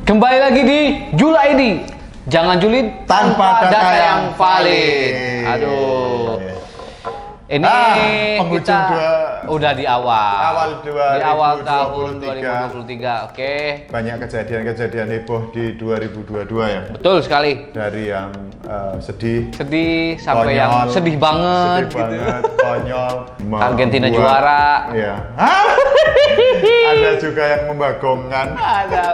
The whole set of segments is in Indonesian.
Kembali lagi di Jul ID. Jangan julid tanpa data yang valid. Aduh. Ini penghujung kita udah di awal tahun 2023. 2023. Oke. Banyak kejadian-kejadian heboh di 2022 ya. Betul sekali. Dari yang sedih sampai konyol, yang sedih banget, konyol, Argentina juara. Iya. Ada juga yang membagongkan. Ada.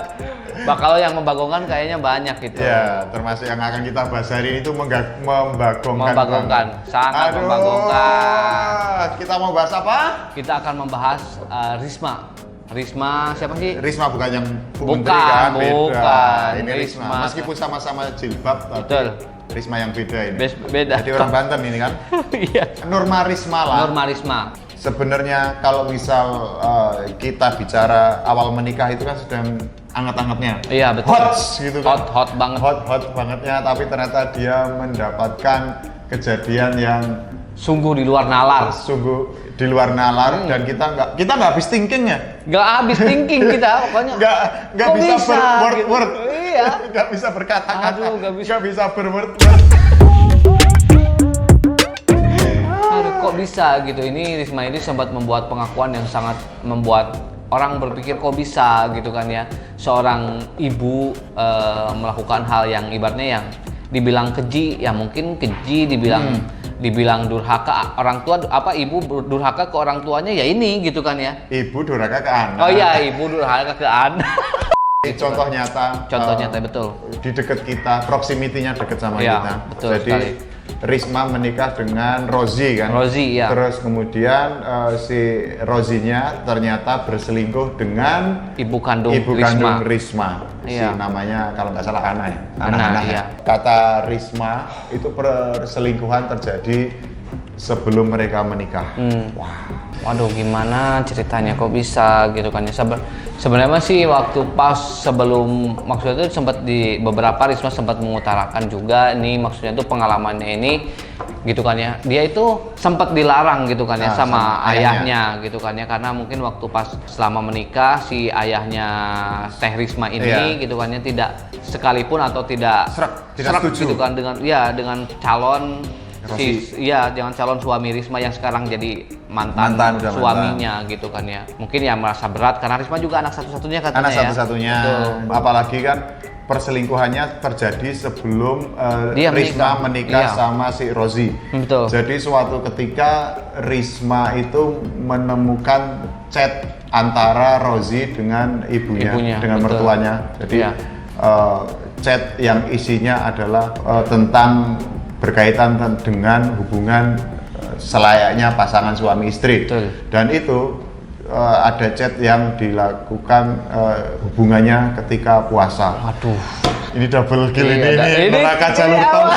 Kalau yang membagongkan kayaknya banyak gitu. Ya, termasuk yang akan kita bahas hari ini itu membagongkan. Membagongkan, sangat membagongkan. Kita mau bahas apa? Kita akan membahas Risma. Risma siapa sih? Risma bukan yang Bukan, menteri kan? Beda. bukan. Ini Risma. Meskipun sama-sama jilbab, tapi Betul. Risma yang beda ini. Beda. Jadi orang Banten ini kan? Iya. Nurma Risma lah. Nurma Risma. Sebenarnya kalau misal kita bicara awal menikah itu kan sedang anget-angetnya. Iya betul. Hot gitu kan. Hot banget. Hot bangetnya, tapi ternyata dia mendapatkan kejadian yang Sungguh di luar nalar. sungguh di luar nalar dan kita nggak habis thinkingnya. Nggak habis thinking kita, pokoknya. Nggak Kok bisa berword-word. Iya. Nggak bisa berkata-kata. Aduh, nggak bisa. Berword-word. Aduh, kok bisa gitu. Ini Risma ini sempat membuat pengakuan yang sangat membuat orang berpikir kok bisa gitu kan ya. Seorang ibu melakukan hal yang ibaratnya yang dibilang keji, ya mungkin keji, dibilang durhaka orang tua, ibu durhaka ke orang tuanya ya ini gitu kan ya. Ibu durhaka ke anak. Oh iya, ibu durhaka ke anak. Contoh nyata. Contoh nyata betul. Di dekat kita, proximity-nya dekat sama Ya, kita. betul Jadi sekali. Risma menikah dengan Rozi kan. Rozi ya. Terus kemudian si Rozinya ternyata berselingkuh dengan Ibu kandung Risma. Iya. Si namanya kalau nggak salah Ana ya. Ana, iya. Kata Risma itu perselingkuhan terjadi sebelum mereka menikah. Waduh, gimana ceritanya kok bisa gitu kan ya. Sebenarnya sih waktu pas sebelum, maksudnya itu sempat di beberapa Risma sempat mengutarakan juga nih, maksudnya itu pengalamannya ini gitu kan ya. Dia itu sempat dilarang gitu kan ya sama ayahnya gitu kan ya, karena mungkin waktu pas selama menikah si ayahnya Teh Risma ini gitu kan ya tidak sekalipun atau tidak setuju gitu kan dengan calon dengan calon suami Risma yang sekarang jadi mantan suaminya gitu kan ya. Mungkin ya merasa berat karena Risma juga anak satu-satunya katanya. Anak satu-satunya. Apalagi kan perselingkuhannya terjadi sebelum Risma menikah sama si Rozi. Betul. Jadi suatu ketika Risma itu menemukan chat antara Rozi dengan ibunya dengan betul. Mertuanya. Jadi chat yang isinya adalah tentang berkaitan dengan hubungan selayaknya pasangan suami istri. Betul. Dan itu ada chat yang dilakukan hubungannya ketika puasa. Waduh, ini double kill ini neraka jalur tol.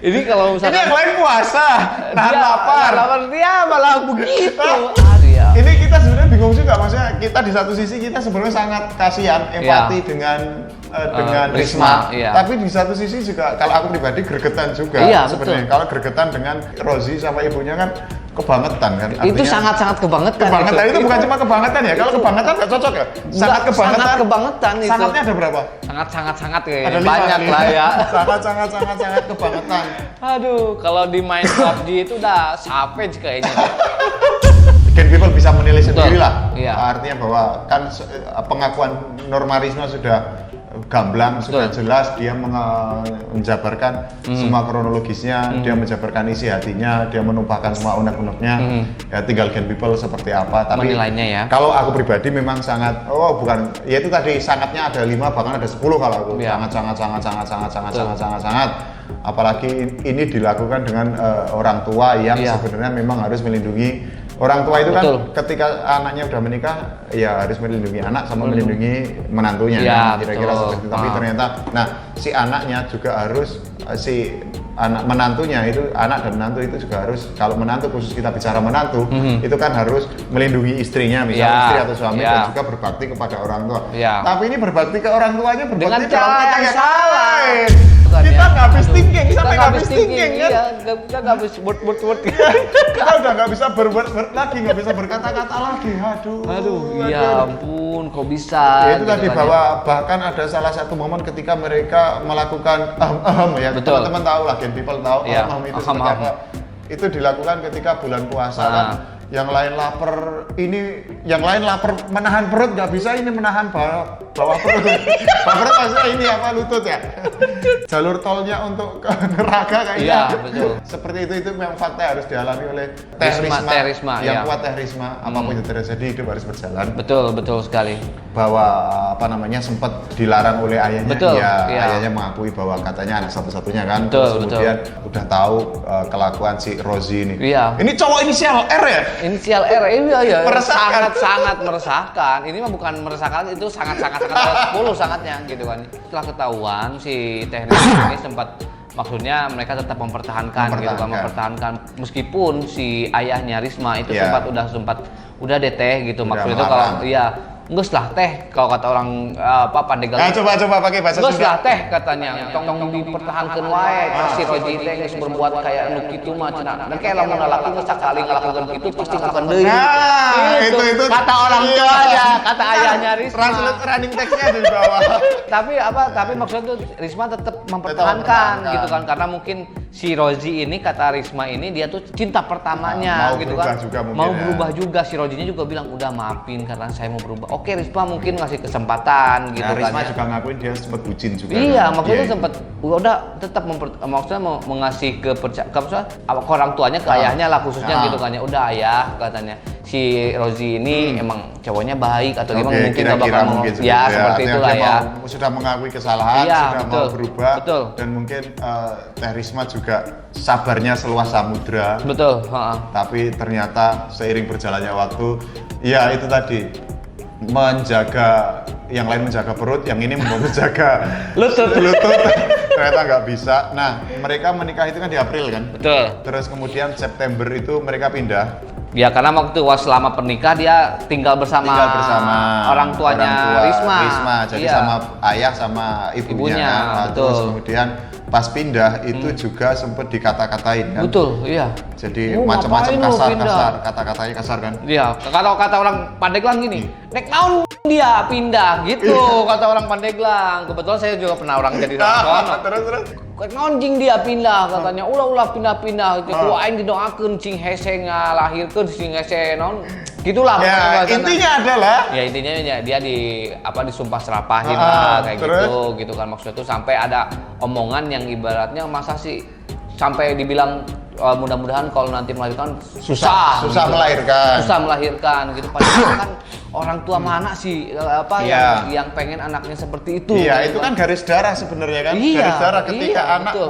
Ini kalau misalkan ini yang lain puasa, nahan lapar. Dia malah begitu. Ini kita sebenarnya bingung juga, maksudnya kita di satu sisi kita sebenarnya sangat kasihan, empati dengan Risma. Tapi di satu sisi juga kalau aku pribadi gregetan juga sebenarnya. Kalau gregetan dengan Rozi sama ibunya kan kebangetan kan. Artinya, itu sangat-sangat kebangetan. Kebangetan itu bukan cuma kebangetan ya. Kalau kebangetan nggak cocok ya. Sangat kebangetan itu. Sangatnya ada berapa? Sangat ya. Ada banyak lah ya. sangat kebangetan. Aduh, kalau di main PUBG itu udah savage kayaknya. Gen people bisa menilai sendiri lah. Iya. Artinya bahwa kan pengakuan Nurma Risma sudah gamblang, sudah jelas, dia menjabarkan semua kronologisnya, dia menjabarkan isi hatinya, dia menumpahkan semua unek-uneknya. Ya tinggal gen people seperti apa. Tapi menilainya ya. Kalau aku pribadi memang sangat, ya itu tadi sangatnya ada 5 bahkan ada 10 kalau aku. Sangat. Apalagi ini dilakukan dengan orang tua yang sebenarnya memang harus melindungi. Orang tua itu kan ketika anaknya udah menikah ya harus melindungi anak sama melindungi menantunya kira-kira seperti itu. Tapi ternyata si anaknya juga harus si anak menantunya itu, anak dan menantu itu juga harus, kalau menantu khusus kita bicara menantu itu kan harus melindungi istrinya misalnya istri atau suami dan juga berbakti kepada orang tua. Tapi ini berbakti ke orang tuanya berbakti dengan cara yang salah. gitu kan Kita ya. nggak habis Aduh, thinking, kita sampai nggak nggak habis thinking, kan? Iya, kita nggak habis word. Kita udah nggak bisa berword lagi, nggak bisa berkata-kata lagi. Aduh, ya ampun, kok bisa? Ya, itu gitu tadi kan ya. bahwa bahkan ada salah satu momen ketika mereka melakukan ya Betul. teman-teman tahu lah, Gen People tahu Iya, itu aham. seperti apa. Itu dilakukan ketika bulan puasa kan. Yang lain lapar, yang lain lapar menahan perut nggak bisa, ini menahan bawah perut. Bawah perut maksudnya ini apa, lutut ya? Jalur tolnya untuk ke neraka kayaknya. Iya, betul. Seperti itu memang fakta yang harus dialami oleh Teh Risma, yang iya. kuat Teh Risma, apapun yang terjadi hidup harus berjalan. Betul sekali. Bahwa apa namanya sempat dilarang oleh ayahnya, Betul, ya iya. ayahnya mengakui bahwa katanya anak satu-satunya kan. Betul, Terus kemudian udah tahu kelakuan si Rozi ini. Iya. Ini cowok inisial R ya? Inisial R, iya, Meresahkan. sangat meresahkan. Ini mah bukan meresahkan, itu sangat 10 sangatnya gitu kan. Setelah ketahuan si Teh Risma ini sempat, maksudnya mereka tetap mempertahankan gitu kan, mempertahankan meskipun si ayahnya Risma itu Iya. udah deh Teh gitu, Udah maksudnya itu melarang. kalau iya nges lah Teh, kalau kata orang Pandeglang. Nah, coba pakai bahasa Nges Sunda. lah Teh katanya, tong dipertahankan wae, si Roji teh geus berbuat kayak nu kitu mah cenah. Dan kayak lamun laki geus sakali ngalakukeun kitu pasti lakukan deui. Nah, itu kata orang iya. tuanya, kata ayahnya Risma. Translate running text-nya di bawah. Tapi maksudnya tuh Risma tetap mempertahankan gitu kan, karena mungkin si Rozi ini, kata Risma ini, dia tuh cinta pertamanya Mau gitu berubah kan. juga mungkin Mau ya. berubah juga, si Rozinya juga bilang udah maafin karena saya mau berubah. Oke, Risma mungkin ngasih kesempatan gitu Nah, kan. Risma ya. juga ngakuin dia sempat bucin juga. Iya, kan? maksudnya Iya. sempat udah tetap maksudnya mau mengasih ke orang tuanya, ke ayahnya lah khususnya gitu kan ya. Udah ayah katanya si Rozi ini emang cowoknya baik atau gimana, Oke, mungkin nggak bakal mau mungkin ya seperti artinya itulah dia ya. Sudah mengakui kesalahan, Iya, sudah betul, mau berubah, betul. dan mungkin Teh Risma juga sabarnya seluas samudra. Betul, heeh. Tapi ternyata seiring berjalannya waktu, ya itu tadi, menjaga yang lain menjaga perut, yang ini mau menjaga lutut ternyata nggak bisa. Nah, mereka menikah itu kan di April kan. Betul. Terus kemudian September itu mereka pindah. Ya karena waktu selama pernikah dia tinggal bersama orang tuanya Risma. Jadi Iya. sama ayah sama ibunya kan. Nah, betul. terus kemudian pas pindah itu juga sempat dikata-katain kan. Betul, iya. Jadi Lu macam-macam ngapain lu pindah? kasar, kata-katanya kasar kan. Iya, kalau kata orang Pandeglang gini, nek naon dia pindah gitu, kata orang Pandeglang. Kebetulan saya juga pernah orang jadi orang sono. Terus Nek naon jing dia pindah katanya, ulah pindah-pindah itu ku aing didoakeun cing hese ngalahirkeun cing hese naon. Gitulah ya, bahasa- intinya adalah ya intinya ya, dia disumpah serapahin lah kayak terus? gitu kan, maksudnya tuh sampai ada omongan yang ibaratnya masa sih sampai dibilang mudah-mudahan kalau nanti melahirkan susah gitu. susah melahirkan gitu, padahal kan orang tua mana sih yang pengen anaknya seperti itu. iya, itu kan garis darah sebenarnya kan. Iya, garis darah ketika iya, anak betul.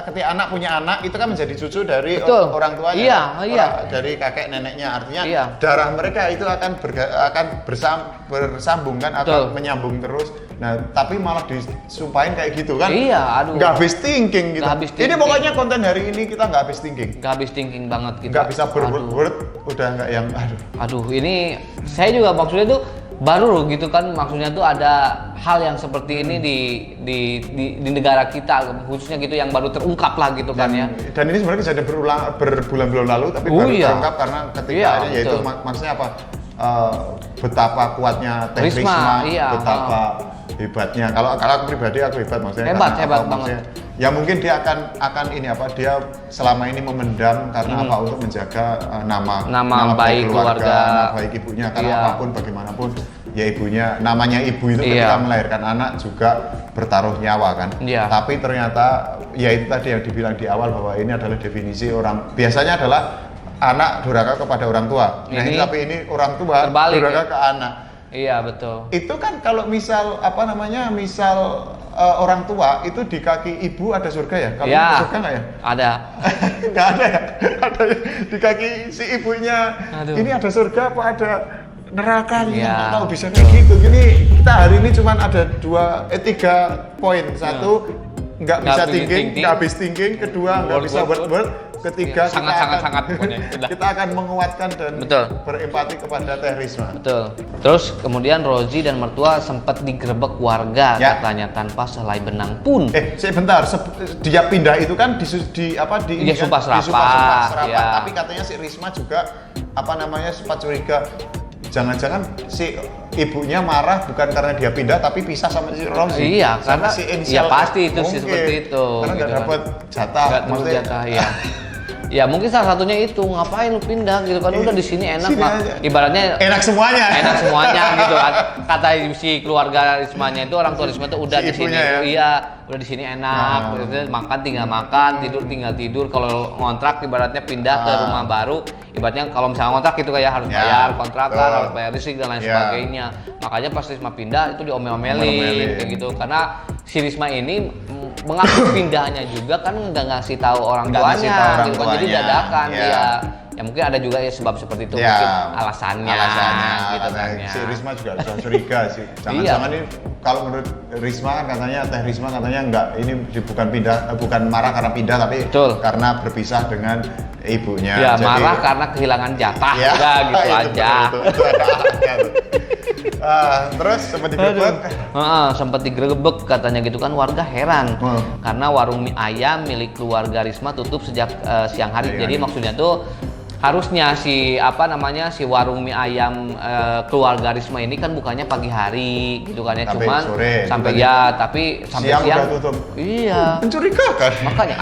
ketika anak punya anak itu kan menjadi cucu dari Betul. orang tuanya. Iya, kan? iya. Dari kakek neneknya, artinya Iya. darah mereka itu akan bersambung kan, Betul. akan menyambung terus. Nah, tapi malah disumpahin kayak gitu kan. Iya, aduh. Nggak habis thinking gitu. Nggak habis Ini thinking. pokoknya konten hari ini kita nggak habis thinking. Gak habis thinking banget kita. Nggak bisa Aduh. berword, udah nggak yang Aduh, ini saya juga maksudnya tuh baru gitu kan, maksudnya tuh ada hal yang seperti ini di negara kita khususnya gitu yang baru terungkap lah gitu kan ya. Dan ini sebenarnya kejadian berbulan-bulan lalu, tapi Oh, baru iya. terungkap karena ketika Iya, ada, yaitu betul. maksudnya apa? Betapa kuatnya Teh Risma, Risma, iya, betapa hebatnya. Kalau aku pribadi aku hebat maksudnya. Hebat karena apa, banget. maksudnya, ya mungkin dia akan ini apa? Dia selama ini memendam karena apa? Untuk menjaga nama baik keluarga. nama baik ibunya. Karena Iya. apapun bagaimanapun, ya ibunya, namanya ibu itu Iya. ketika melahirkan anak juga bertaruh nyawa kan. Iya. Tapi ternyata ya itu tadi yang dibilang di awal bahwa ini adalah definisi orang, biasanya adalah anak durhaka kepada orang tua. Nah, tapi ini orang tua terbalik, durhaka ya? ke anak. Iya betul. Itu kan kalau misal orang tua itu di kaki ibu ada surga ya? Kalau Ya. ada surga nggak ya? Ada. Nggak ada ya? Ada ya? Di kaki si ibunya. Aduh. Ini ada surga apa ada neraka? Ya. Nggak tahu bisa kayak gitu. Gini kita hari ini cuma ada 3 poin. Satu, nggak bisa thinking, nggak habis thinking. Kedua, nggak bisa word. ketiga sangat pokoknya. kita akan menguatkan dan Betul. berempati kepada Teh Risma. Betul. Terus kemudian Rozi dan mertua sempat digerebek warga Ya. katanya tanpa selai benang pun. Sebentar, dia pindah itu kan Iya, Sumpah Serapah. Serapah. Ya. Tapi katanya si Risma juga sempat curiga. Jangan-jangan si ibunya marah bukan karena dia pindah tapi pisah sama si Rozi. Iya, sama karena si ya inisial. pasti itu sih Mungkin. seperti itu. Karena nggak gitu kan. dapat jatah. Nggak dapat jatah, ya. Ya mungkin salah satunya itu, ngapain lu pindah gitu kan, udah di sini enak Sini Pak. aja. Ibaratnya Enak semuanya. enak semuanya gitu kan. Kata si keluarga Rismanya itu, orang tua Risma itu udah Si di sini, ibunya ya? iya, udah di sini enak. Maksudnya makan tinggal makan, tidur tinggal tidur. Kalau ngontrak ibaratnya pindah ke rumah baru, ibaratnya kalau misalnya ngontrak gitu kayak harus Ya, bayar kontrakan, betul. harus bayar listrik dan lain Ya. sebagainya. Makanya pas Risma pindah itu diomel-omelin kayak gitu, karena si Risma ini mengaku pindahnya juga kan nggak ngasih tahu orang Nggak ngasih tuanya, tahu orang gitu kan. Jadi tuanya. dadakan Ya. dia. Ya mungkin ada juga ya sebab seperti itu, Ya, mungkin alasannya gitu karena kan ya. si Risma juga sudah curiga sih. Jangan-jangan ini kalau menurut Risma kan katanya Teh Risma katanya enggak, ini bukan marah karena pindah tapi Betul. karena berpisah dengan ibunya. Ya, Jadi- marah karena kehilangan jatah, Ya, udah gitu itu aja. betul, itu ada akal. Terus sempat digerebek. Sempat digerebek katanya gitu kan, warga heran karena warung mie ayam milik keluarga Risma tutup sejak siang hari. Iya, Jadi iya. maksudnya tuh harusnya si warung mie ayam keluarga Risma ini kan bukanya pagi hari gitu kan ya, Sampai cuman sore, sampai gitu. ya tapi sampai Siang siang udah tutup. Iya. Mencurigakan. Makanya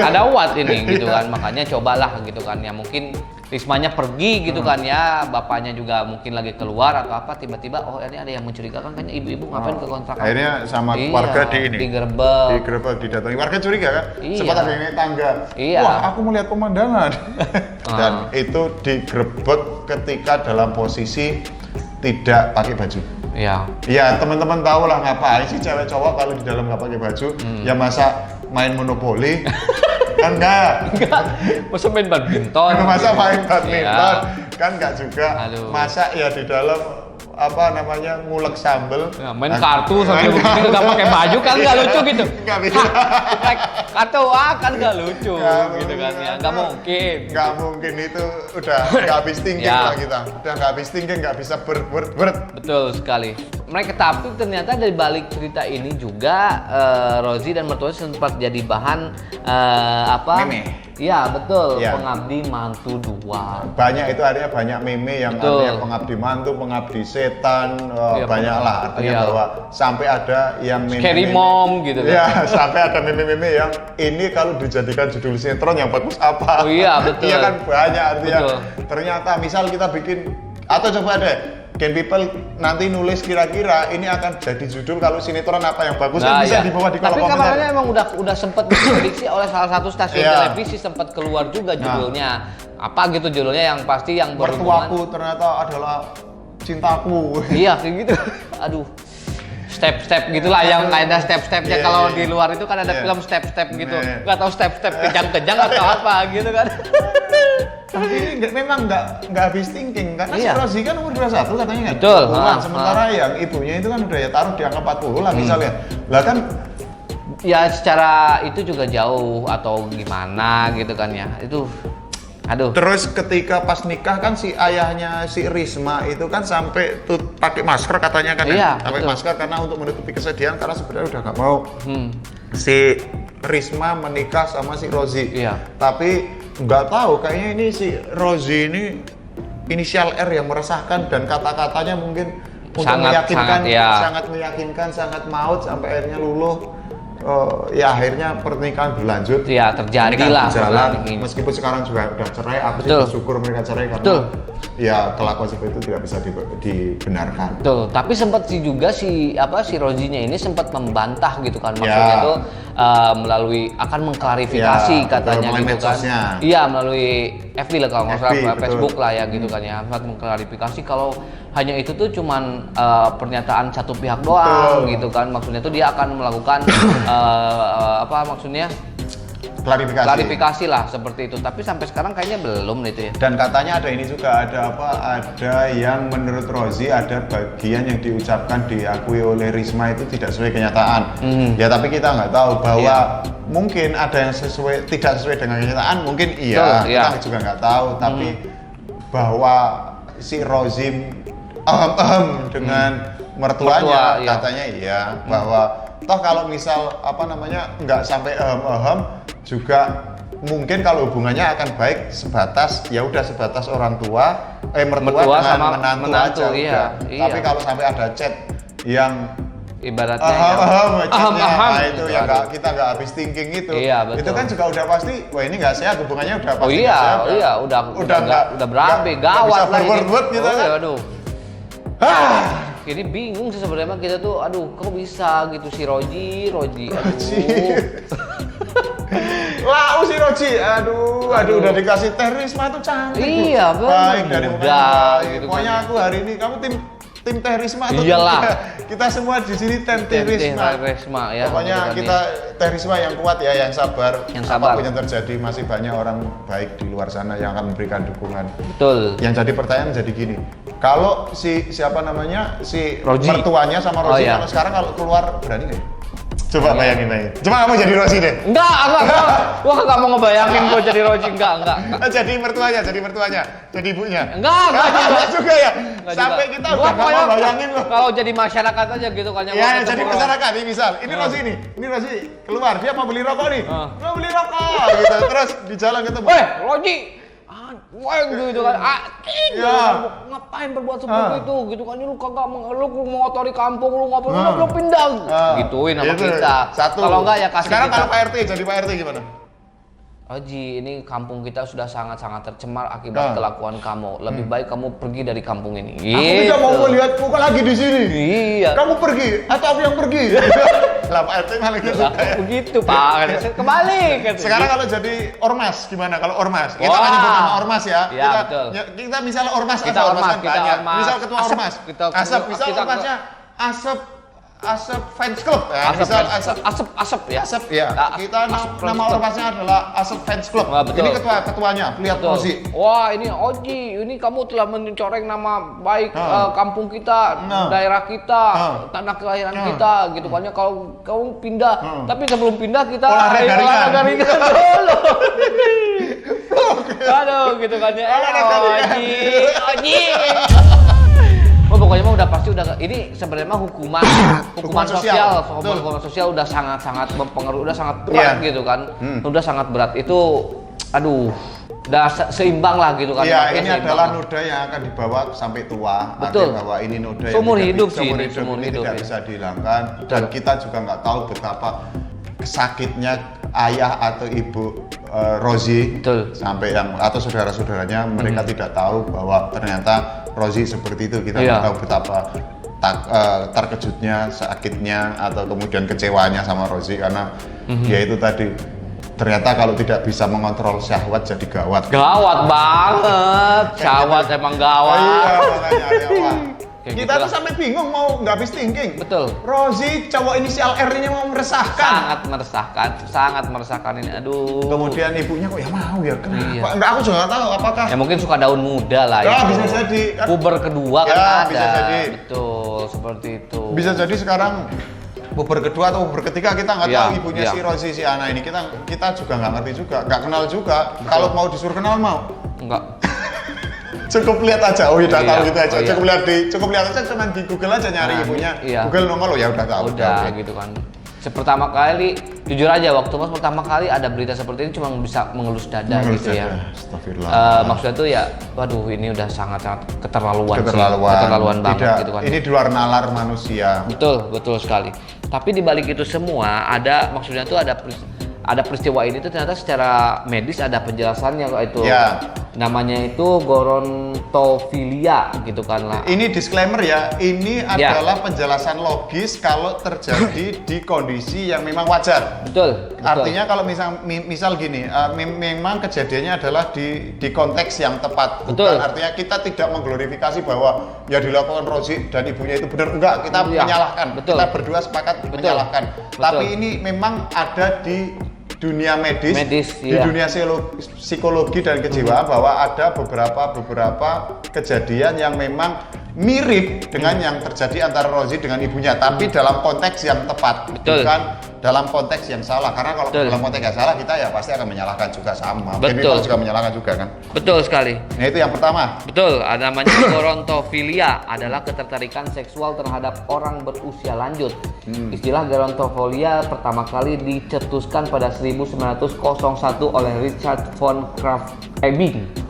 ada awat ini gitu kan, makanya cobalah gitu kan ya, mungkin Rismanya pergi gitu kan ya, bapaknya juga mungkin lagi keluar atau apa, tiba-tiba oh ini ada yang mencurigakan, kayaknya ibu-ibu ngapain ke kontrakan. Akhirnya sama Iya, warga digerebek. didatangi. Warga curiga kan? Iya. Sempat ada yang naik tangga. Iya. Wah, aku melihat pemandangan. Dan itu digerebek ketika dalam posisi tidak pakai baju. Iya. Ya teman-teman tahu lah ngapain sih cewek cowok kalau di dalam nggak pakai baju. Ya masa main monopoli kan enggak. Masa main badminton? Masa main badminton Iya. kan enggak juga. Aduh. Masa ya di dalam ngulek sambel. Ya, main kartu sampai begini nggak pakai baju kan nggak lucu gitu. Nggak bisa. Kartu kan nggak lucu gitu kan ya, nggak mungkin. Nggak mungkin, itu udah nggak habis thinking Ya. lah kita. Udah nggak habis thinking, nggak bisa ber. Betul sekali. Mereka tapi ternyata dari balik cerita ini juga Rozi dan mertua sempat jadi bahan Meme. Iya betul, Ya. Pengabdi Mantu 2. Banyak itu artinya banyak meme yang Betul. artinya pengabdi mantu, pengabdi setan, Iya, banyak lah artinya iya. bahwa sampai ada yang meme Scary Mom gitu kan. Ya, sampai ada meme-meme yang ini kalau dijadikan judul sinetron yang bagus apa? Oh iya, betul. Iya kan banyak artinya. Betul. Ternyata misal kita bikin atau coba deh Gen People nanti nulis kira-kira ini akan jadi judul kalau sinetron apa yang bagus kan bisa iya. di bawah di kolom Tapi komentar. kabarnya emang udah sempat diprediksi oleh salah satu stasiun Iya. televisi, sempat keluar juga judulnya. Apa gitu judulnya yang pasti yang berhubungan. Mertuaku ternyata adalah cintaku. Iya kayak gitu. Aduh. Step-step gitulah yang ada step-stepnya. Iya, Kalau iya. di luar itu kan ada Iya. film step-step gitu. Iya. Nggak tahu step-step kejang-kejang atau apa gitu kan. Tapi ini memang nggak habis thinking karena Iya. si Rozi kan umur 21 katanya kan. Betul, 20-an. Sementara yang ibunya itu kan udah ya taruh di angka 40 lah misalnya. Lah kan Ya secara itu juga jauh atau gimana gitu kan ya. Itu aduh. terus ketika pas nikah kan si ayahnya si Risma itu kan sampai pakai masker katanya kan. Iya, Pakai betul. masker karena untuk menutupi kesedihan karena sebenarnya udah nggak mau si Risma menikah sama si Rozi. Iya. Tapi nggak tahu kayaknya ini si Rozi ini inisial R yang meresahkan dan kata-katanya mungkin untuk meyakinkan, sangat meyakinkan, sangat maut sampai akhirnya luluh. Ya akhirnya pernikahan berlanjut. Ya terjadi Pernikahan lah. berjalan, ini. meskipun sekarang juga udah cerai. Aku sih Betul. bersyukur mereka cerai karena Betul. ya kelakuan seperti itu tidak bisa dibenarkan. Betul, tapi sempat sih juga si Rozinya ini sempat membantah gitu kan, maksudnya Ya. tuh melalui akan mengklarifikasi Ya, katanya melalui gitu kan. medsosnya. Iya, melalui FB lah kalau nggak salah, FB, betul. Facebook lah ya gitu kan ya, sempat mengklarifikasi kalau hanya itu tuh cuman pernyataan satu pihak doang Betul. gitu kan, maksudnya tuh dia akan melakukan apa maksudnya klarifikasi lah seperti itu. Tapi sampai sekarang kayaknya belum itu ya. Dan katanya ada ini juga, ada yang menurut Rozi ada bagian yang diucapkan diakui oleh Risma itu tidak sesuai kenyataan. Ya tapi kita nggak tahu bahwa mungkin ada yang tidak sesuai dengan kenyataan, mungkin iya. Kita juga nggak tahu. Tapi bahwa si Rozi dengan mertuanya katanya iya, bahwa toh kalau misal nggak sampai juga mungkin kalau hubungannya akan baik sebatas orang tua mertua dengan menantu aja udah. Tapi kalau sampai ada chat yang ibaratnya itu ya kita nggak habis thinking itu. Itu kan juga udah pasti, wah ini nggak sehat, hubungannya udah pasti nggak sehat. Udah berabe, gawat lah ini. Gitu kan. Aduh. Ini bingung sih sebenarnya kita tuh, aduh kok bisa gitu si Roji, aduh. Lau si Roji, aduh udah dikasih teh Risma tuh cantik. Iya, baik dari muda gitu. Pokoknya aku hari ini kamu tim teh Risma atau iyalah. Kita semua di sini tim Risma ya. Pokoknya kita teh Risma yang kuat ya, yang sabar. Apapun yang terjadi masih banyak orang baik di luar sana yang akan memberikan dukungan. Betul. Yang jadi pertanyaan jadi gini. Kalau si Roji. Mertuanya sama Rozi kalau sekarang kalau keluar berani nggak? Coba bayangin. Coba kamu jadi Rozi deh. Enggak. Gua enggak mau ngebayangin gua jadi Rozi, enggak. Jadi mertuanya, jadi ibunya. Enggak juga ya. Sampai kita udah enggak mau bayangin loh. Kalau jadi masyarakat aja gitu kan ya. Ya, jadi masyarakat ini misal, ini Rozi keluar, dia mau beli rokok nih. Mau beli rokok gitu. Terus di jalan ketemu. Rozi. Gitu kan, ngapain berbuat seperti itu, gitu kan, lu kagak mengotori kampung, lu ngapain, lu pindah, gituin sama kita. Kalau enggak ya kasih sekarang kita. Kalau jadi Pak RT gimana? Roji, ini kampung kita sudah sangat-sangat tercemar akibat kelakuan kamu. Lebih baik kamu pergi dari kampung ini. Aku tidak mau melihat muka lagi di sini. Iya. Kamu pergi atau aku yang pergi? Lah Pak RT malah gitu. Begitu Pak. Kebalik. Sekarang kalau jadi ormas gimana? Kalau ormas, kita kan nyebut nama ormas ya. Iya betul. Kita misalnya ormas, kita ormas kan banyak. Misal ketua Asep, ormas, misal ormasnya Asep Fans Club ya. Asep ya. Kita nama ormasnya adalah Asep Fans Club. Ini ketuanya, lihat Rozi. Wah, ini Oji, ini kamu telah mencoreng nama baik kampung kita, daerah kita, tanah kelahiran kita gitu kan ya. Kalau kamu pindah, tapi sebelum pindah kita olahraga ringan dulu. Aduh, gitu kan ya. Oji. Pokoknya mah udah pasti ini sebenarnya hukuman sosial udah sangat mempengaruhi, udah sangat berat gitu kan. Udah sangat berat itu, aduh, udah seimbang lah gitu kan. Iya, ini adalah noda yang akan dibawa sampai tua. Betul. Bahwa ini noda seumur yang hidup tidak bisa dihilangkan. Dan kita juga nggak tahu betapa sakitnya ayah atau ibu Rozi sampai atau saudara-saudaranya mereka tidak tahu bahwa ternyata Rozi seperti itu. Kita nggak tahu betapa terkejutnya, sakitnya atau kemudian kecewanya sama Rozi karena dia itu tadi ternyata kalau tidak bisa mengontrol syahwat jadi gawat. Gawat banget, syahwat emang gawat. Iya, makanya kita tuh sampai bingung mau nggak habis thinking. Betul. Rozi cowok inisial R ini mau meresahkan. Sangat meresahkan ini. Aduh. Kemudian ibunya kok ya mau ya kenapa? Iya. Enggak, aku juga nggak tahu apakah. Ya mungkin suka daun muda lah ya. Bisa jadi. Puber kedua kan ada. Bisa jadi. Betul, seperti itu. Bisa jadi sekarang puber kedua atau puber ketiga kita nggak tahu ibunya si Rozi si Ana ini kita juga nggak ngerti juga, nggak kenal juga. Kalau mau disuruh kenal mau? Enggak. Cukup lihat aja, udah tahu gitu aja. Cukup lihat aja, cuman di Google aja nyari ibunya. Google nongol ya udah tahu. Udah gitu kan. Pertama kali, jujur aja waktu Mas pertama kali ada berita seperti ini cuma bisa mengelus dada gitu ya. Astagfirullah. Maksudnya tuh ya, waduh ini udah sangat keterlaluan banget gitu kan. Ini di luar nalar manusia. Betul sekali. Tapi di balik itu semua maksudnya tuh ada peristiwa ini tuh ternyata secara medis ada penjelasannya itu. Namanya itu gerontofilia gitu kan lah. Ini disclaimer ya, ini adalah penjelasan logis kalau terjadi di kondisi yang memang wajar. Betul. Artinya kalau misal gini, memang kejadiannya adalah di konteks yang tepat. Bukan artinya kita tidak mengglorifikasi bahwa ya dilakukan Rozi dan ibunya itu benar, enggak, kita menyalahkan. Kita berdua sepakat menyalahkan. Tapi ini memang ada di dunia medis di iya. dunia psikologi dan kejiwaan bahwa ada beberapa kejadian yang memang mirip dengan yang terjadi antara Rozi dengan ibunya, tapi dalam konteks yang tepat, Betul. bukan dalam konteks yang salah. Karena kalau Betul. dalam konteks yang salah kita ya pasti akan menyalahkan juga sama. Betul. Kita juga menyalahkan juga kan. Betul sekali. Nah itu yang pertama. Betul, ada namanya gerontofilia, adalah ketertarikan seksual terhadap orang berusia lanjut. Istilah gerontofilia pertama kali dicetuskan pada 1901 oleh Richard von Krafft-Ebing.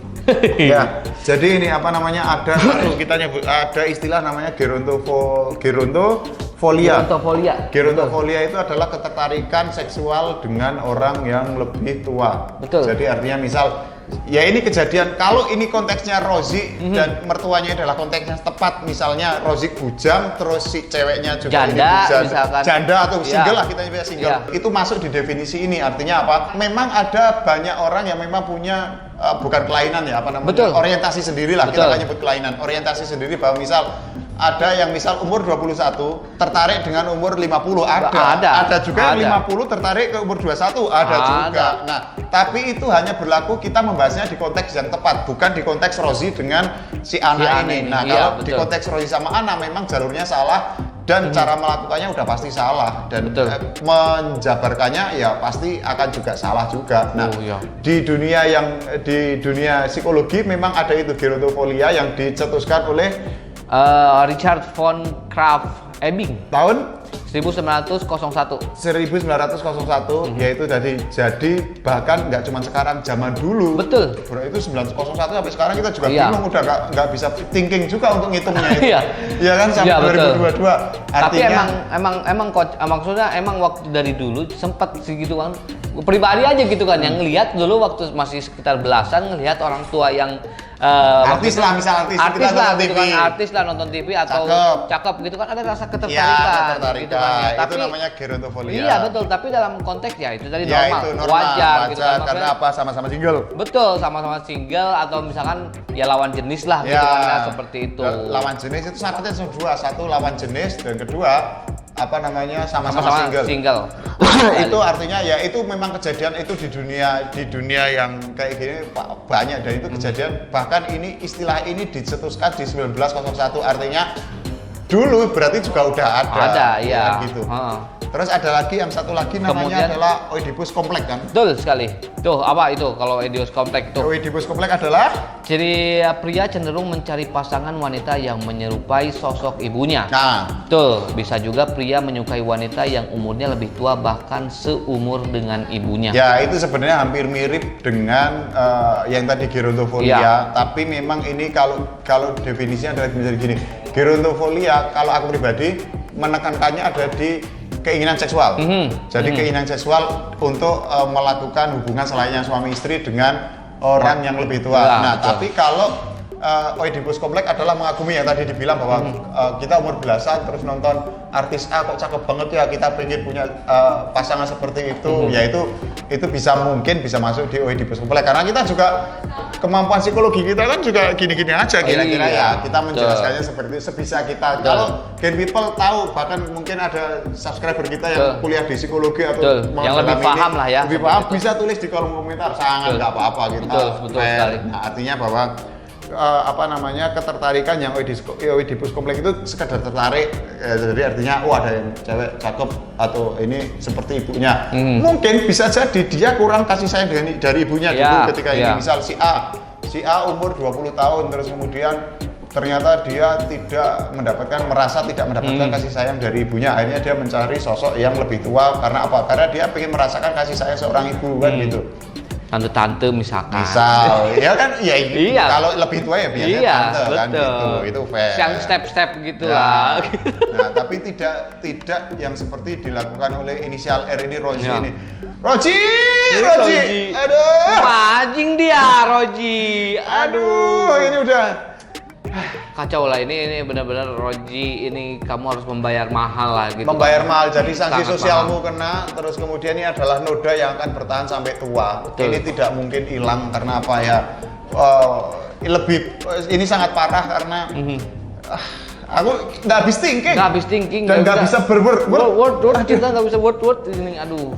Ya, jadi ini apa namanya, ada satu kita nyebut, ada istilah namanya gerontofolia. Gerontofolia itu adalah ketertarikan seksual dengan orang yang lebih tua. Betul. Jadi artinya misal, ya ini kejadian, kalau ini konteksnya Rozi dan mertuanya adalah konteksnya tepat, misalnya Rozi bujang, terus si ceweknya juga Janda, ini bujang, misalkan. janda atau single Ya. lah, kita nyebutnya single. Ya. Itu masuk di definisi ini, artinya apa? Memang ada banyak orang yang memang punya bukan kelainan ya, apa namanya? Betul. Orientasi sendiri lah, kita Betul. nggak nyebut kelainan. Orientasi sendiri bahwa misal ada yang misal umur 21 tertarik dengan umur 50, ada juga yang 50 tertarik ke umur 21, ada juga. Nah, tapi itu hanya berlaku kita membahasnya di konteks yang tepat, bukan di konteks Rozi dengan si Ana ini. Nah, iya, kalau di konteks Rozi sama Ana memang jalurnya salah dan cara melakukannya udah pasti salah, dan menjabarkannya ya pasti akan juga salah juga. Nah, di dunia psikologi memang ada itu gerontofolia yang dicetuskan oleh Richard von Krafft-Ebing tahun 1901. Yaitu jadi bahkan nggak cuma sekarang, zaman dulu. Betul. Itu 1901 sampai sekarang kita juga bingung, udah nggak bisa thinking juga untuk ngitungnya itu. Iya kan, sampai 2022. Tapi Artinya, emang coach, maksudnya emang waktu dari dulu sempat segitu kan, pribadi aja gitu kan, yang ngelihat dulu waktu masih sekitar belasan, ngelihat orang tua yang artis lah, misal artis artis kita lah nonton gitu TV. kan, artis lah nonton TV atau cakep gitu kan, ada rasa ketertarikan gitu kan ya. Itu namanya gerontofolia. Iya betul, tapi dalam konteks ya itu tadi Ya, normal, itu normal, wajar gitu kan, karena apa, sama-sama single. betul, sama-sama single atau misalkan ya lawan jenis lah gitu kan ya, seperti itu. Lawan jenis itu syaratnya cuma dua, satu lawan jenis dan kedua apa namanya, sama-sama single. Itu artinya ya itu memang kejadian itu di dunia yang kayak gini banyak, dan itu kejadian, bahkan ini istilah ini dicetuskan di 1901, artinya dulu berarti juga udah ada ya gitu. Terus ada lagi, yang satu lagi namanya adalah Oedipus kompleks kan? Betul sekali. Tuh apa itu kalau Oedipus kompleks itu? Oedipus kompleks adalah ciri pria cenderung mencari pasangan wanita yang menyerupai sosok ibunya. Nah, Betul, bisa juga pria menyukai wanita yang umurnya lebih tua, bahkan seumur dengan ibunya. ya itu sebenarnya hampir mirip dengan yang tadi gerontofolia, tapi memang ini kalau definisinya adalah menjadi gini. Gerontofolia kalau aku pribadi menekankannya ada di keinginan seksual. Jadi keinginan seksual untuk melakukan hubungan selainnya suami istri dengan orang yang lebih tua. Nah, betul. Tapi kalau Oedipus kompleks adalah mengagumi, yang tadi dibilang bahwa kita umur belasan terus nonton artis A kok cakep banget ya, kita pengen punya pasangan seperti itu. Ya itu mungkin bisa masuk di Oedipus kompleks, karena kita juga kemampuan psikologi kita kan juga gini-gini aja kira-kira ya. Kita menjelaskannya seperti itu sebisa kita. Kalau Gen People tahu, bahkan mungkin ada subscriber kita yang kuliah di psikologi atau yang lebih paham lah ya. Lebih paham, bisa tulis di kolom komentar, sangat nggak apa-apa gitu. Betul sekali. Nah, artinya bahwa ketertarikan yang Oedipus kompleks itu sekedar tertarik, jadi artinya ada yang cewek cakep atau ini seperti ibunya. Mungkin bisa jadi dia kurang kasih sayang dari ibunya dulu ketika ini, misal si A umur 20 tahun terus kemudian ternyata dia merasa tidak mendapatkan kasih sayang dari ibunya, akhirnya dia mencari sosok yang lebih tua. Karena apa? Karena dia ingin merasakan kasih sayang seorang ibu kan gitu. Tante-tante misalkan. Ya kan, iya. Kalau lebih tua ya biasanya tante betul. kan gitu, itu fair. Yang step-step gitu ya. lah. Nah, tapi tidak yang seperti dilakukan oleh inisial R ini, Rozi ini. Rozi. Aduh. Majing dia, Rozi. Aduh, ini udah kacau lah, ini benar-benar Rozi, ini kamu harus membayar mahal lah gitu. Membayar mahal, jadi sanksi sosialmu kena, terus kemudian ini adalah noda yang akan bertahan sampai tua. Betul. Ini tidak mungkin hilang, karena apa ya? Ini sangat parah karena Aku nggak habis thinking. Nggak habis thinking. Dan nggak bisa word. Kita nggak bisa word ini. Aduh.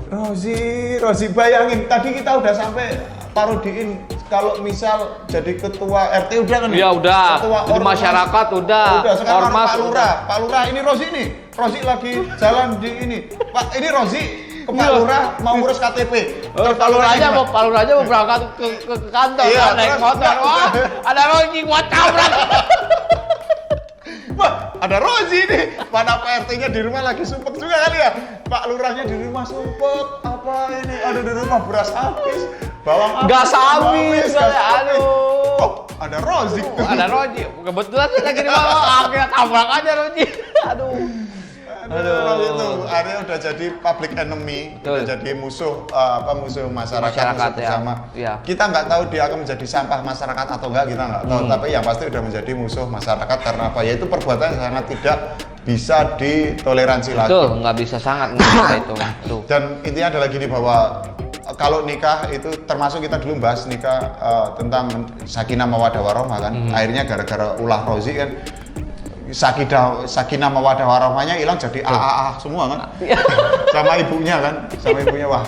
Rozi, bayangin tadi kita udah sampai parodiin kalau misal jadi ketua RT udah kan? Iya udah. Ketua Jadi masyarakat udah. Sekarang Ormas Pak Lurah, ini Rozi nih. Rozi lagi jalan di ini. Pak, ini Rozi ke Pak Lurah mau ngurus KTP. Pak Lurah aja mau berangkat ke kantor naik motor. Wah, ada Rozi buat tabrak. Wah, ada Rozi nih. Mana Pak RT-nya di rumah lagi sumpek juga kali ya. Pak Lurahnya di rumah sumpek. Apa ini? Aduh, di rumah beras habis. Bawang habis. Gas habis. Aduh. Oh, ada Rozi. Ada Rozi. Kebetulan saya lagi di bawah. Akhirnya tabrak aja Rozi. Aduh. Rozi itu akhirnya udah jadi public enemy, udah jadi musuh musuh masyarakat musuh bersama. Ya. Kita nggak tahu dia akan menjadi sampah masyarakat atau enggak, kita nggak tahu. Tapi yang pasti udah menjadi musuh masyarakat karena apa? Yaitu perbuatan yang sangat tidak bisa ditoleransi lagi. Betul, nggak bisa sangat nggak bisa itu. Dan intinya adalah gini bahwa kalau nikah itu termasuk kita dulu bahas nikah tentang sakinah mawaddah warahmah kan. Akhirnya gara-gara ulah Rozi kan sakinah mawaddah warahmahnya hilang jadi AAA semua kan. Sama ibunya wah.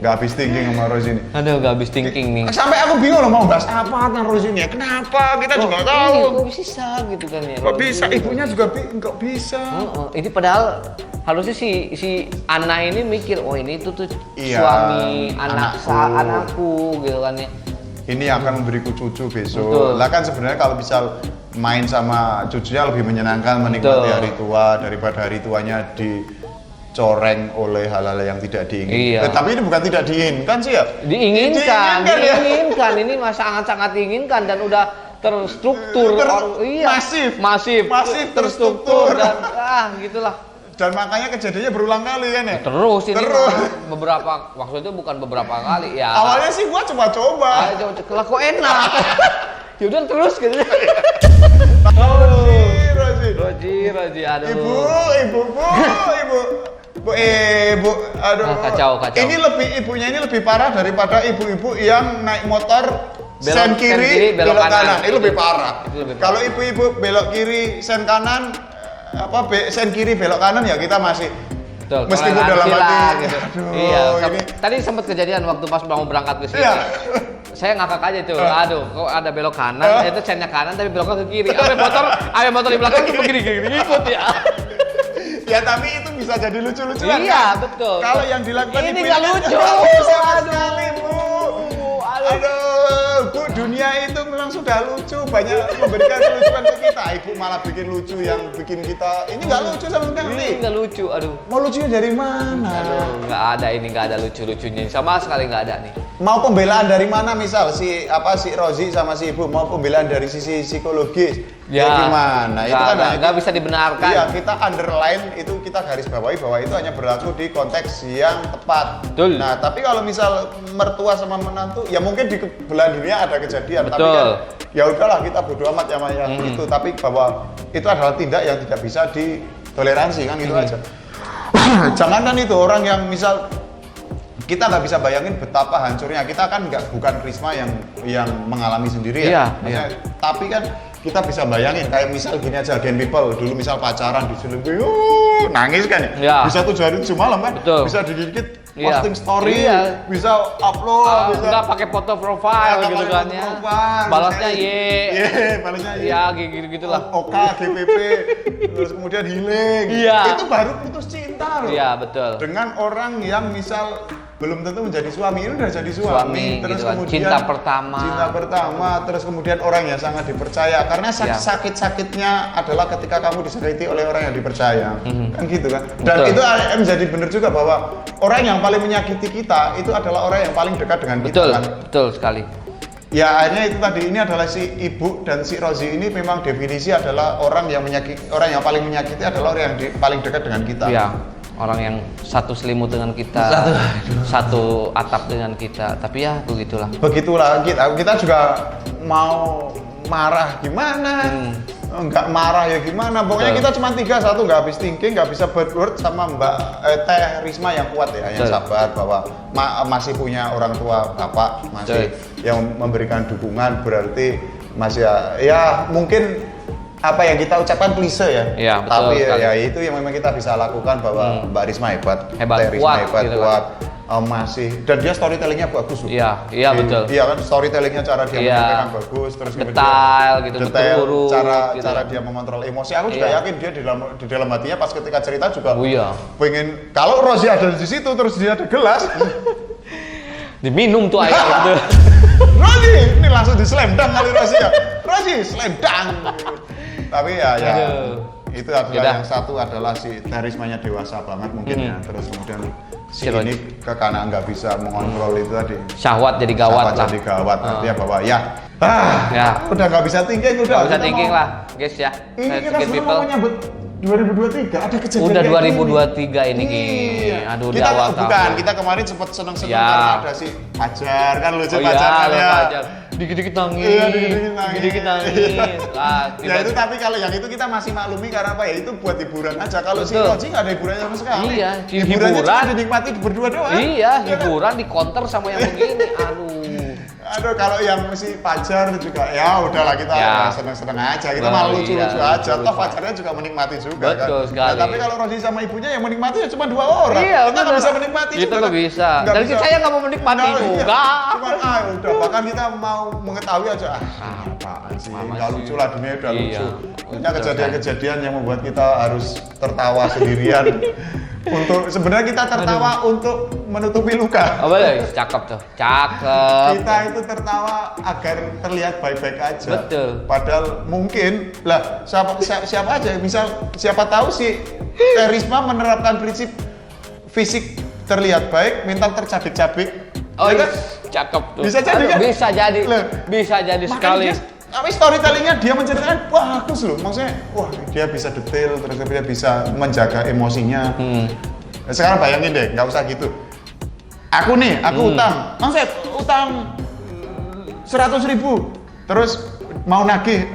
Nggak habis thinking sama Rozi ini. Aduh, nggak habis thinking nih. Sampai aku bingung loh mau bahas apa tentang Rozi ini ya. Kenapa? Kita juga tahu. Kok bisa gitu kan ya. Kok bisa? Ibunya juga nggak bisa. Ini padahal harusnya si Ana ini mikir, oh ini tuh Iya, suami anakku gitu kan ya. Ini akan memberiku cucu besok. Betul. Lah kan sebenarnya kalau misal main sama cucunya lebih menyenangkan menikmati Betul. hari tua daripada hari tuanya dicoreng oleh hal-hal yang tidak diinginkan. Iya. Tapi ini bukan tidak diinginkan sih ya. Diinginkan. Ini sangat-sangat diinginkan dan udah terstruktur. Masif terstruktur dan gitulah. Dan makanya kejadiannya berulang kali kan ya? Terus beberapa waktu itu bukan beberapa kali ya. Awalnya sih gua coba-coba. Coba kok enak. Yaudah terus gitu. Rozi, aduh. Ibu, aduh. Kacau. Ibunya ini lebih parah daripada ibu-ibu yang naik motor sen kiri, belok kanan. Itu lebih parah. Kalau ibu-ibu belok kiri, sen kanan, sen kiri belok kanan ya kita masih. Betul, meskipun dalam hati gitu. Aduh, iya, ini. Tadi sempat kejadian waktu pas mau berangkat ke sini. Iya. Saya ngakak aja tuh. Aduh, kok ada belok kanan, itu sennya kanan tapi beloknya ke kiri. Ada motor di belakang tuh begini ngikut ya. Ya tapi itu bisa jadi lucu-lucuan. Iya, kan? betul. Kalau yang dilakukan ini nggak lucu. Sekali, Bu. Aduh, Bu, dunia itu memang sudah lucu, banyak memberikan kelucuan ke kita. Ibu malah bikin lucu yang bikin kita ini nggak lucu sama sekali. Ini nggak lucu, aduh. Mau lucunya dari mana? Aduh, nggak ada lucu-lucunya. Sama sekali nggak ada nih. Mau pembelaan dari mana misal si Rozi sama si ibu mau pembelaan dari sisi psikologis ya gimana? Itu kan nggak bisa dibenarkan. Iya, kita underline itu kita garis bawahi bahwa itu hanya berlaku di konteks yang tepat. Betul. Nah, tapi kalau misal mertua sama menantu, ya mungkin di belahan dunia ada kejadian. Betul. Tapi kan ya udahlah kita bodo amat sama yang itu. Tapi bahwa itu adalah tindak yang tidak bisa ditoleransi kan gitu aja. Jangankan itu orang yang misal kita nggak bisa bayangin betapa hancurnya. Kita kan bukan Risma yang mengalami sendiri ya. Iya. Tapi kan kita bisa bayangin kayak misal gini aja Gen People dulu misal pacaran diselingkuhi, nangis kan ya. Bisa 7 hari 7 malam kan. Betul. Bisa dikit posting story, bisa upload, bisa nggak pakai foto profile gitu kan ya. Balasnya balasnya ya gitulah. OK, GPP, terus kemudian healing. Iya. Itu baru putus cinta loh. Iya, betul. Dengan orang yang misal belum tentu menjadi suami, ini udah jadi suami terus gitu kemudian cinta pertama, terus kemudian orang yang sangat dipercaya karena sakit-sakitnya adalah ketika kamu disakiti oleh orang yang dipercaya kan gitu kan. Dan itu menjadi benar juga bahwa orang yang paling menyakiti kita itu adalah orang yang paling dekat dengan kita kan. Betul sekali. Ya akhirnya itu tadi ini adalah si ibu dan si Rozi ini memang definisi adalah orang yang paling menyakiti adalah orang yang paling dekat dengan kita. Iya. Orang yang satu selimut dengan kita, satu atap dengan kita, tapi ya begitulah kita juga mau marah gimana, nggak marah ya gimana, pokoknya kita cuma 3, satu nggak habis thinking, nggak bisa bad sama Mbak Teh Risma yang kuat ya, yang sabar bahwa masih punya orang tua bapak masih yang memberikan dukungan, berarti masih ya mungkin apa yang kita ucapkan klise ya. Iya, betul Tapi sekali. ya itu yang memang kita bisa lakukan bahwa Mbak Risma hebat, Hebat, Teh Risma kuat, hebat, gitu kan. kuat. Masih dan dia storytellingnya bagus loh. Iya, iya betul. Iya kan storytellingnya cara dia Iya. menyampaikan bagus, terus kemudian Detail gitu, detail, betul-betul, cara gitu. dia mengontrol emosi. Aku juga Iya. yakin dia di dalam hatinya pas ketika cerita juga Oh iya. pengen kalau Rosie ada di situ terus dia ada gelas. Diminum tuh air itu. Rosie, ini langsung di slam dunk kali Rosie ya. Rosie slam dunk. Tapi ya Aduh. itu adalah Yaudah. yang satu adalah si Teh Rismanya dewasa banget mungkin ya. Terus kemudian si Si ini kekanak nggak bisa mengontrol itu tadi. Syahwat jadi gawat Sahabat lah. jadi gawat. Artinya bahwa ya, Ya. udah nggak bisa thinking udah. Gak bisa Kita thinking mau- lah, guys ya. Ini kita Sedikit sebenarnya mau menyambut 2023 ada kejadian Udah kayak 2023 ini, gini. Gi. Iya. Aduh, kita udah awal bukan, tahun. kita kemarin sempat seneng-seneng Ya. karena ada si Fajar kan lucu Oh Fajar iya, kan ya. Fajar. Dikit-dikit nangis. Iya, dikit-dikit nangis. Dikit-dikit nangis. Ah, Ya itu tapi kalau yang itu kita masih maklumi karena apa ya itu buat hiburan aja. Kalau si Betul. Roji nggak ada hiburannya sama sekali. Iya, hiburannya cuma hiburan. dinikmati berdua doang. Iya, hiburan di counter sama yang begini. Aduh. Aduh kalau yang si Fajar juga ya udahlah kita Ya. seneng-seneng aja. Kita Oh, malah lucu-lucu iya, aja. Toh lucu-lucu. Fajarnya juga menikmati juga Betul kan. sekali. Nah, tapi kalau Roji sama ibunya yang menikmati ya cuma 2 orang. Iya, kita nggak bener. bisa menikmati Kita juga. nggak kan. bisa. Nggak Dan bisa. saya nggak mau menikmati Nah, iya. juga. Cuman udah bahkan kita mau mengetahui aja apaan sih Mama nggak sih. lucu lah dunia udah Iya. lucu. Banyak Betul, kejadian-kejadian yang membuat kita harus tertawa sendirian. Untuk sebenarnya kita tertawa untuk menutupi luka. Oh boleh, cakep tuh. Cakep. Kita itu tertawa agar terlihat baik-baik aja. Betul. Padahal mungkin lah siapa aja misal siapa tahu si Teh Risma menerapkan prinsip fisik terlihat baik, mental tercabik-cabik. Oh Ya iya, kan? cakep tuh. Bisa jadi Aduh, kan? Bisa jadi. Loh. Bisa jadi Makanya sekali. tapi storytellingnya dia menceritakan bagus loh. Maksudnya, wah dia bisa detail, terus dia bisa menjaga emosinya. Nah, sekarang bayangin deh, nggak usah gitu. Aku nih, aku utang, Mang Sep, utang 100.000, terus mau nagih,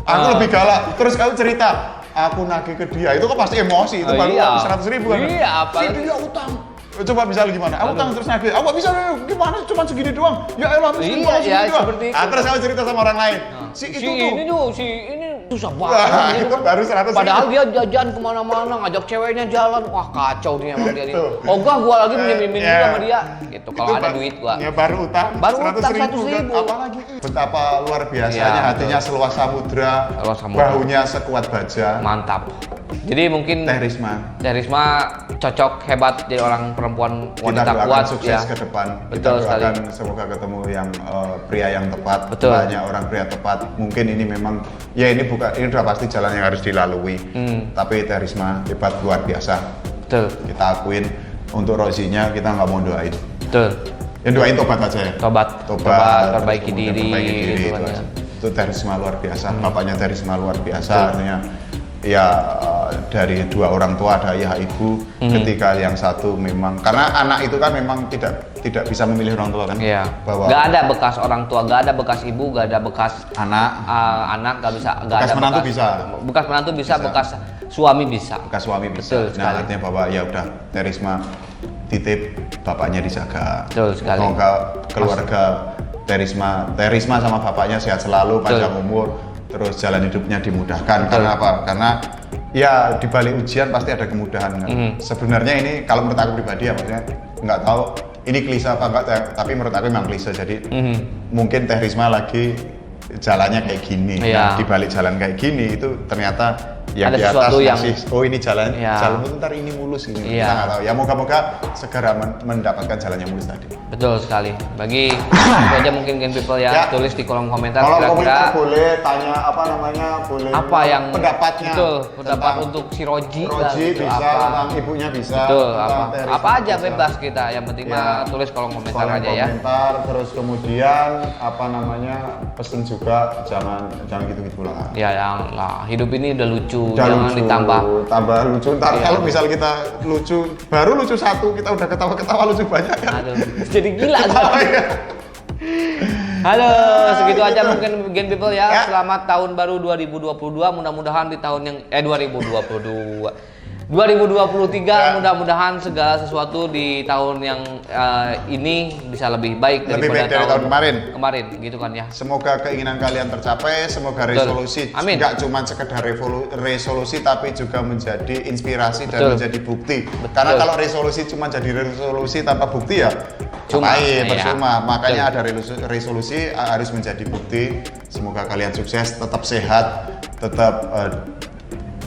aku lebih galak, terus kamu cerita, aku nagih ke dia, itu kan pasti emosi, itu Oh, baru iya. 100.000 kan? Iya, Si apalagi- dia utang. Coba misalnya gimana? Aku utang terus nagih. Aku nggak bisa gimana? Cuma segini doang. Ya elah terus Iya, gimana segini ya, doang? seperti itu. Ah, terus kamu cerita sama orang lain. Si itu tuh. ini tuh, si ini susah Wah, banget. itu baru 100.000. Padahal dia jajan kemana-mana, ngajak ceweknya jalan. Wah kacau nih emang dia nih. Tuh. Ogah gua lagi minjemin Iya. sama dia. Gitu, kalau ada duit gua. Ya baru utang. Baru utang 100.000 kan. 100.000. Apalagi betapa luar biasanya Iya, hatinya betul. seluas samudra, Seluas samudra. bahunya sekuat baja. Mantap. Jadi mungkin Teh Risma. Teh Risma cocok hebat jadi orang perempuan Kita wanita doakan kuat sukses ya. ke depan. Betul Kita sekali. doakan semoga ketemu yang pria yang tepat. Betul. Banyak orang pria tepat. Mungkin ini memang ya ini udah pasti jalan yang harus dilalui. Tapi Teh Risma hebat luar biasa. Betul. Kita akuin untuk Rosinya kita nggak mau doain. Betul. Ya doain tobat aja ya. Tobat, perbaiki terus kemudian diri, perbaiki diri gitu itu kan ya. aja. Itu Teh Risma luar biasa, bapaknya Teh Risma luar biasa, artinya ya dari 2 orang tua ada ayah ibu, ketika yang satu memang karena anak itu kan memang tidak bisa memilih orang tua kan, Iya. bahwa Gak ada bekas orang tua, gak ada bekas ibu, gak ada bekas anak anak, gak bisa. Gak Bekas ada menantu bisa. Bekas menantu bisa, Bisa. bekas suami bisa. bekas suami bisa, Betul nah sekali. artinya bahwa ya udah Teh Risma titip bapaknya dijaga, Betul sekali. semoga keluarga Teh Risma sama bapaknya sehat selalu, panjang umur, terus jalan hidupnya dimudahkan. Betul. Karena apa? Karena ya di balik ujian pasti ada kemudahan kan. Sebenarnya ini kalau menurut aku pribadi ya maksudnya nggak tahu ini klise apa enggak, tapi menurut aku memang klise. Jadi mungkin Teh Risma lagi jalannya kayak gini. Iya. Nah, di balik jalan kayak gini itu ternyata yang Ada di atas sesuatu yang- masih oh ini jalan Iya. jalan itu ntar ini mulus ini. Iya. Kita nggak tahu. Ya moga-moga segera mendapatkan jalan yang mulus tadi. Betul sekali. Bagi itu aja mungkin Gen People ya, Ya. tulis di kolom komentar Kalau kira-kira komentar boleh tanya apa namanya, boleh apa yang pendapatnya. betul, pendapat tentang untuk si Roji, lah, Roji gitu, bisa, apa. tentang ibunya bisa, Betul, tentang apa Teh Risma apa aja bisa. bebas kita, yang penting Ya. mah tulis kolom komentar Kolom aja ya. komentar, terus kemudian apa namanya, pesen juga jangan gitu-gitu lah. Ya yang lah, hidup ini udah lucu, Udah jangan lucu, ditambah. tambah lucu. Ntar Iya. kalau misal kita lucu, baru lucu satu, kita udah ketawa-ketawa lucu banyak kan. Aduh, jadi gila. Ya. Halo, segitu aja gitu. mungkin Gen People ya. Ya. Selamat tahun baru 2022. Mudah-mudahan di tahun yang 2022 2023 mudah-mudahan segala sesuatu di tahun yang ini bisa lebih baik dari tahun kemarin gitu kan ya. Semoga keinginan kalian tercapai, semoga resolusi nggak cuma sekedar resolusi tapi juga menjadi inspirasi dan menjadi bukti. Karena kalau resolusi cuma jadi resolusi tanpa bukti ya percuma. Makanya ada resolusi harus menjadi bukti. Semoga kalian sukses, tetap sehat, tetap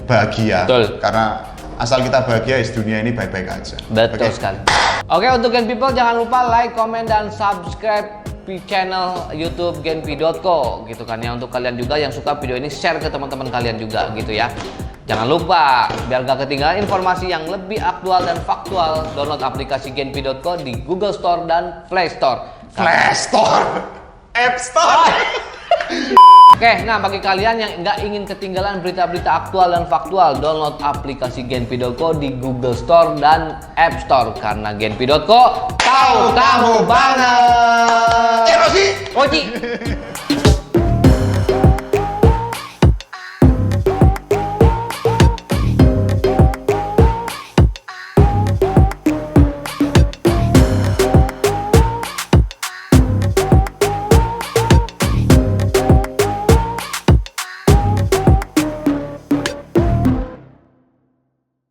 bahagia. Karena asal kita bahagia, dunia ini baik-baik aja. Betul sekali. Oke, untuk Gen People jangan lupa like, comment, dan subscribe di channel YouTube genpi.co gitu kan ya. Untuk kalian juga yang suka video ini, share ke teman-teman kalian juga gitu ya. Jangan lupa biar gak ketinggalan informasi yang lebih aktual dan faktual, download aplikasi genpi.co di Google Store dan Play Store. App Store. Oke, nah bagi kalian yang nggak ingin ketinggalan berita-berita aktual dan faktual, download aplikasi genpi.co di Google Store dan App Store karena genpi.co tahu kamu banget. Rosi.